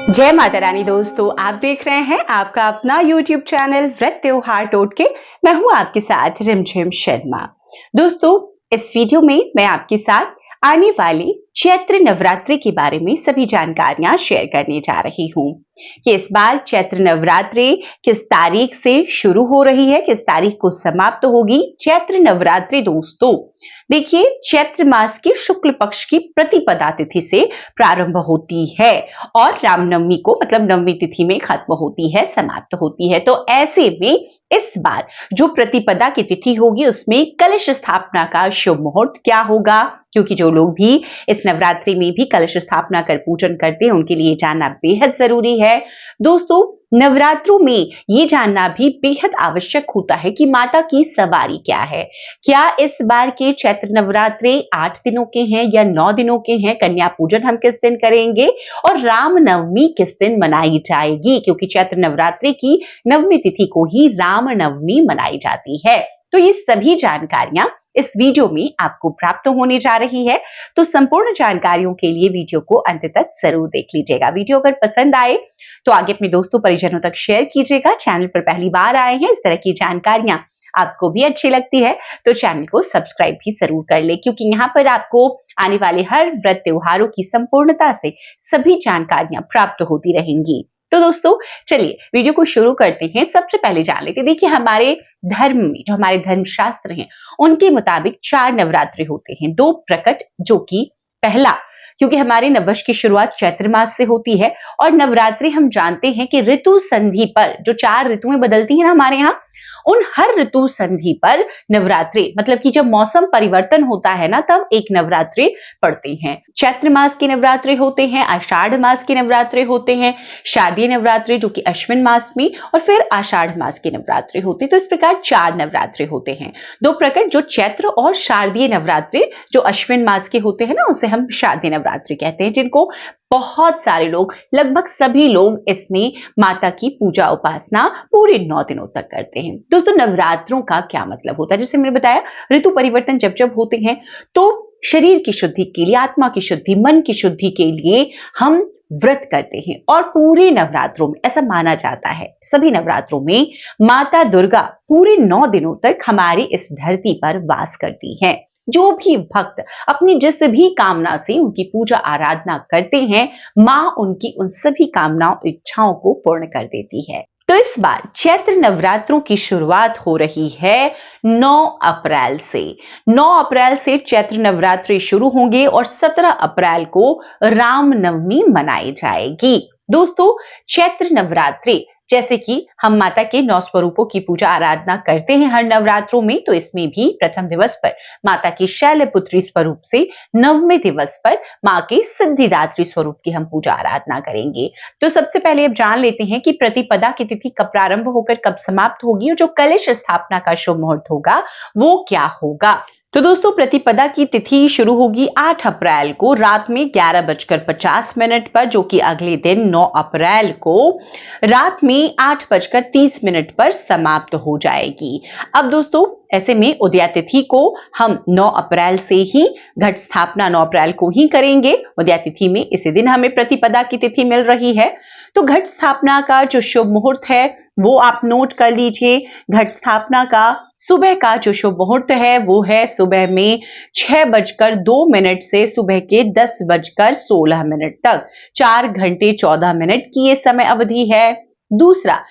जय माता रानी दोस्तों, आप देख रहे हैं आपका अपना YouTube चैनल व्रत त्योहार टोटके। मैं हूं आपके साथ रिमझिम शर्मा। दोस्तों, इस वीडियो में मैं आपके साथ आने वाली चैत्र नवरात्रि के बारे में सभी जानकारियां शेयर करने जा रही हूं कि इस बार चैत्र नवरात्रि किस तारीख से शुरू हो रही है, किस तारीख को समाप्त होगी। चैत्र नवरात्रि दोस्तों देखिए, चैत्र मास के शुक्ल पक्ष की प्रतिपदा तिथि से प्रारंभ होती है और रामनवमी को मतलब नवमी तिथि में खत्म होती है, समाप्त होती है। तो ऐसे में इस बार जो प्रतिपदा की तिथि होगी उसमें कलश स्थापना का शुभ मुहूर्त क्या होगा, क्योंकि जो लोग भी इस नवरात्रि में भी कलश स्थापना कर पूजन करते हैं उनके लिए जानना बेहद जरूरी है। दोस्तों, नवरात्रों में ये जानना भी बेहद आवश्यक होता है कि माता की सवारी क्या है। क्या इस बार के चैत्र नवरात्रि 8 दिनों के हैं या 9 दिनों के हैं, कन्या पूजन हम किस दिन करेंगे और रामनवमी किस दिन मनाई जाएगी, क्योंकि चैत्र नवरात्रि की नवमी तिथि को ही रामनवमी मनाई जाती है। तो ये सभी जानकारियां इस वीडियो में आपको प्राप्त होने जा रही है। तो संपूर्ण जानकारियों के लिए वीडियो को अंत तक जरूर देख लीजिएगा। वीडियो अगर पसंद आए तो आगे अपने दोस्तों परिजनों तक शेयर कीजिएगा। चैनल पर पहली बार आए हैं, इस तरह की जानकारियां आपको भी अच्छी लगती है तो चैनल को सब्सक्राइब भी जरूर कर ले, क्योंकि यहाँ पर आपको आने वाले हर व्रत त्योहारों की संपूर्णता से सभी जानकारियां प्राप्त होती रहेंगी। तो दोस्तों चलिए वीडियो को शुरू करते हैं। सबसे पहले जान लेते हैं, देखिए हमारे धर्म में जो हमारे धर्मशास्त्र हैं उनके मुताबिक 4 नवरात्रि होते हैं। 2 प्रकट, जो कि पहला, क्योंकि हमारे नववर्ष की शुरुआत चैत्र मास से होती है और नवरात्रि हम जानते हैं कि ऋतु संधि पर जो 4 ऋतुएं बदलती हैं ना हमारे यहाँ, उन हर ऋतु संधि पर नवरात्रि मतलब कि जब मौसम परिवर्तन होता है ना तब एक नवरात्रि पड़ते हैं। चैत्र मास के नवरात्रि होते हैं, आषाढ़ मास के नवरात्रि होते हैं, शारदीय नवरात्रि जो कि अश्विन मास में, और फिर आषाढ़ मास के नवरात्रि होते हैं। तो इस प्रकार 4 नवरात्रि होते हैं। 2 प्रकट जो चैत्र और शारदीय नवरात्रि जो अश्विन मास के होते हैं ना उसे हम शारदीय नवरात्रि कहते हैं, जिनको बहुत सारे लोग, लगभग सभी लोग इसमें माता की पूजा उपासना पूरे 9 दिनों तक करते हैं। दोस्तों, नवरात्रों का क्या मतलब होता है? जैसे मैंने बताया, ऋतु परिवर्तन जब जब होते हैं तो शरीर की शुद्धि के लिए, आत्मा की शुद्धि, मन की शुद्धि के लिए हम व्रत करते हैं। और पूरे नवरात्रों में ऐसा माना जाता है, सभी नवरात्रों में माता दुर्गा पूरे 9 दिनों तक हमारी इस धरती पर वास करती हैं। जो भी भक्त अपनी जिस भी कामना से उनकी पूजा आराधना करते हैं, मां उनकी उन सभी कामनाओं, इच्छाओं को पूर्ण कर देती है। तो इस बार चैत्र नवरात्रों की शुरुआत हो रही है 9 अप्रैल से। 9 अप्रैल से चैत्र नवरात्रि शुरू होंगे और 17 अप्रैल को रामनवमी मनाई जाएगी। दोस्तों, चैत्र नवरात्रि जैसे कि हम माता के 9 स्वरूपों की पूजा आराधना करते हैं हर नवरात्रों में, तो इसमें भी प्रथम दिवस पर माता के शैलपुत्री स्वरूप से, 9वें दिवस पर मां के सिद्धिदात्री स्वरूप की हम पूजा आराधना करेंगे। तो सबसे पहले अब जान लेते हैं कि प्रतिपदा की तिथि कब प्रारंभ होकर कब समाप्त होगी और जो कलश स्थापना का शुभ मुहूर्त होगा वो क्या होगा। तो दोस्तों, प्रतिपदा की तिथि शुरू होगी 8 अप्रैल को रात में 11:50 पर, जो कि अगले दिन 9 अप्रैल को रात में 8:30 पर समाप्त हो जाएगी। अब दोस्तों, ऐसे में उदया तिथि को हम 9 अप्रैल से ही, घट स्थापना 9 अप्रैल को ही करेंगे। उदया तिथि में इसी दिन हमें प्रतिपदा की तिथि मिल रही है। तो घट स्थापना का जो शुभ मुहूर्त है वो आप नोट कर लीजिए। घट स्थापना का सुबह का जो शुभ मुहूर्त है वो है सुबह में 6:02 से सुबह के 10:16 तक, 4 घंटे 14 मिनट की ये समय अवधि है। दूसरा,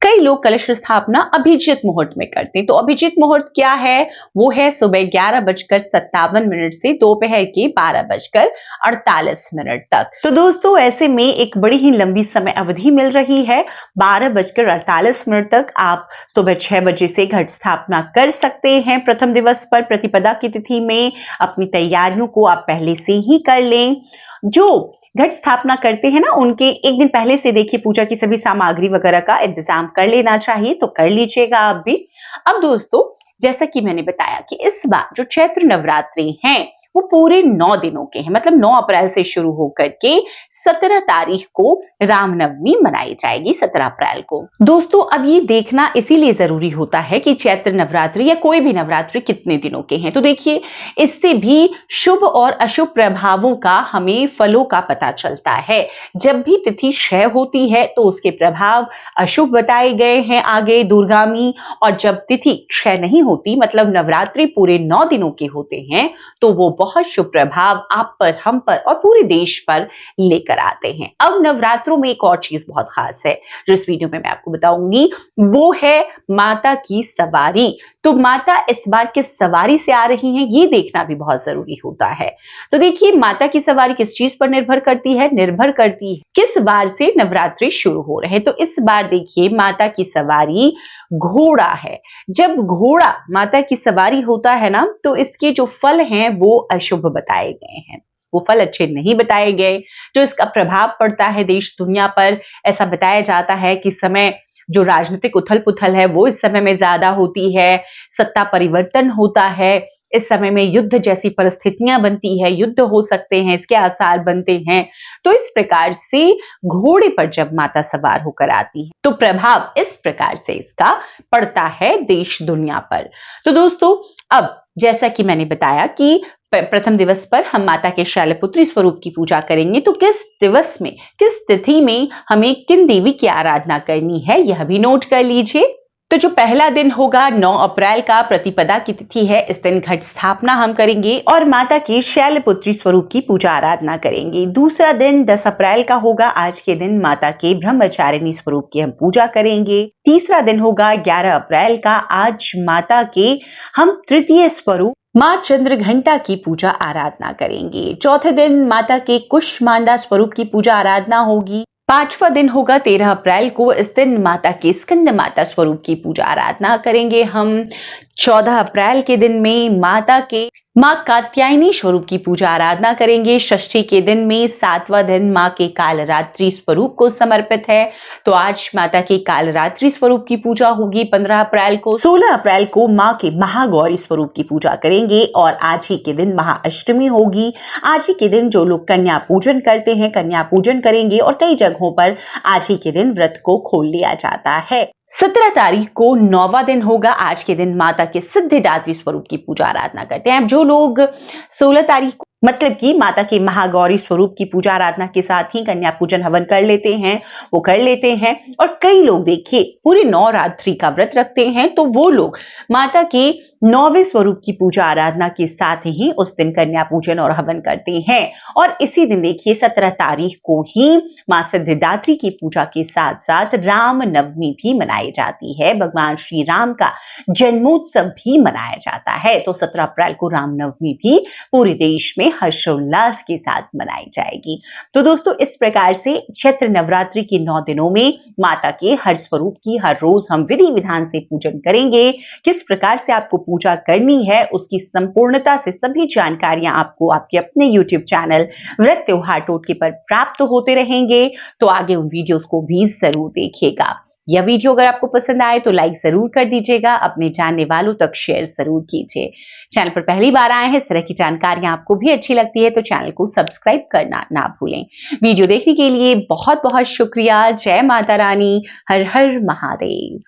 कई लोग कलश स्थापना अभिजित मुहूर्त में करते हैं। तो अभिजित मुहूर्त क्या है? वो है सुबह 11:57 से दोपहर के 12:48 तक। तो दोस्तों, ऐसे में एक बड़ी ही लंबी समय अवधि मिल रही है। 12:48 तक आप सुबह 6 बजे से घट स्थापना कर सकते हैं। प्रथम दिवस पर प्रतिपदा की तिथि में अपनी तैयारियों को आप पहले से ही कर लें। जो घट स्थापना करते हैं ना, उनके एक दिन पहले से देखिए पूजा की सभी सामग्री वगैरह का इंतजाम कर लेना चाहिए, तो कर लीजिएगा आप भी। अब दोस्तों, जैसा कि मैंने बताया कि इस बार जो चैत्र नवरात्रि हैं वो पूरे 9 दिनों के हैं, मतलब 9 अप्रैल से शुरू होकर के 17 तारीख को रामनवमी मनाई जाएगी, 17 अप्रैल को। दोस्तों, अब ये देखना इसीलिए जरूरी होता है कि चैत्र नवरात्रि या कोई भी नवरात्रि कितने दिनों के हैं। तो देखिए, इससे भी शुभ और अशुभ प्रभावों का हमें फलों का पता चलता है। जब भी तिथि क्षय होती है तो उसके प्रभाव अशुभ बताए गए हैं आगे दूरगामी, और जब तिथि क्षय नहीं होती, मतलब नवरात्रि पूरे 9 दिनों के होते हैं, तो वो बहुत शुभ प्रभाव आप पर, हम पर और पूरे देश पर लेकर आते हैं। अब नवरात्रों में एक और चीज बहुत खास है जो इस वीडियो में मैं आपको बताऊंगी, वो है माता की सवारी। तो माता इस बार किस सवारी से आ रही हैं, ये देखना भी बहुत जरूरी होता है। तो देखिए, माता की सवारी किस चीज पर निर्भर करती है, निर्भर करती है किस बार से नवरात्रि शुरू हो रहे हैं। तो इस बार देखिए, माता की सवारी घोड़ा है। जब घोड़ा माता की सवारी होता है ना, तो इसके जो फल हैं वो अशुभ बताए गए हैं, वो फल अच्छे नहीं बताए गए। जो इसका प्रभाव पड़ता है देश दुनिया पर, ऐसा बताया जाता है कि समय जो राजनीतिक उथल पुथल है वो इस समय में ज्यादा होती है, सत्ता परिवर्तन होता है, इस समय में युद्ध जैसी परिस्थितियां बनती है, युद्ध हो सकते हैं, इसके आसार बनते हैं। तो इस प्रकार से घोड़े पर जब माता सवार होकर आती है तो प्रभाव इस प्रकार से इसका पड़ता है देश दुनिया पर। तो दोस्तों, अब जैसा कि मैंने बताया कि प्रथम दिवस पर हम माता के शैलपुत्री स्वरूप की पूजा करेंगे, तो किस दिवस में, किस तिथि में हमें किन देवी की आराधना करनी है, यह भी नोट कर लीजिए। तो जो पहला दिन होगा 9 अप्रैल का, प्रतिपदा की तिथि है, इस दिन घट स्थापना हम करेंगे और माता के शैलपुत्री स्वरूप की पूजा आराधना करेंगे। दूसरा दिन 10 अप्रैल का होगा, आज के दिन माता के ब्रह्मचारिणी स्वरूप की हम पूजा करेंगे। तीसरा दिन होगा 11 अप्रैल का, आज माता के हम तृतीय स्वरूप मां चंद्रघंटा की पूजा आराधना करेंगे। चौथे दिन माता के कुष्मांडा स्वरूप की पूजा आराधना होगी। पांचवा दिन होगा 13 अप्रैल को, इस दिन माता के स्कंद माता स्वरूप की पूजा आराधना करेंगे हम। 14 अप्रैल के दिन में माता के मां कात्यायनी स्वरूप की पूजा आराधना करेंगे। षष्ठी के दिन में 7वां दिन मां के कालरात्रि स्वरूप को समर्पित है, तो आज माता के कालरात्रि स्वरूप की पूजा होगी 15 अप्रैल को। 16 अप्रैल को मां के महागौरी स्वरूप की पूजा करेंगे और आज ही के दिन महाअष्टमी होगी। आज ही के दिन जो लोग कन्या पूजन करते हैं, कन्या पूजन करेंगे और कई जगहों पर आज ही के दिन व्रत को खोल लिया जाता है। 17 तारीख को 9वां दिन होगा, आज के दिन माता के सिद्धिदात्री स्वरूप की पूजा आराधना करते हैं। अब जो लोग 16 तारीख को, मतलब कि माता के महागौरी स्वरूप की पूजा आराधना के साथ ही कन्या पूजन हवन कर लेते हैं, वो कर लेते हैं। और कई लोग देखिए पूरी 9 रात्रि का व्रत रखते हैं, तो वो लोग माता के 9वें स्वरूप की पूजा आराधना के साथ ही उस दिन कन्या पूजन और हवन करते हैं। और इसी दिन देखिए 17 तारीख को ही मां सिद्धिदात्री की पूजा के साथ साथ राम नवमी भी मनाई जाती है, भगवान श्री राम का जन्मोत्सव भी मनाया जाता है। तो 17 अप्रैल को रामनवमी भी पूरे देश में हर्षोल्लास के साथ मनाई जाएगी। तो दोस्तों, इस प्रकार से चैत्र नवरात्रि के 9 दिनों में माता के हर स्वरूप की हर रोज हम विधि विधान से पूजन करेंगे। किस प्रकार से आपको पूजा करनी है उसकी संपूर्णता से सभी जानकारियां आपको आपके अपने YouTube चैनल व्रत त्योहार टोटके पर प्राप्त होते रहेंगे। तो आगे उन वीडियोस को भी जरूर देखिएगा। यह वीडियो अगर आपको पसंद आए तो लाइक जरूर कर दीजिएगा, अपने जानने वालों तक शेयर जरूर कीजिए। चैनल पर पहली बार आए हैं, इस तरह की जानकारियां आपको भी अच्छी लगती है तो चैनल को सब्सक्राइब करना ना भूलें। वीडियो देखने के लिए बहुत बहुत शुक्रिया। जय माता रानी, हर हर महादेव।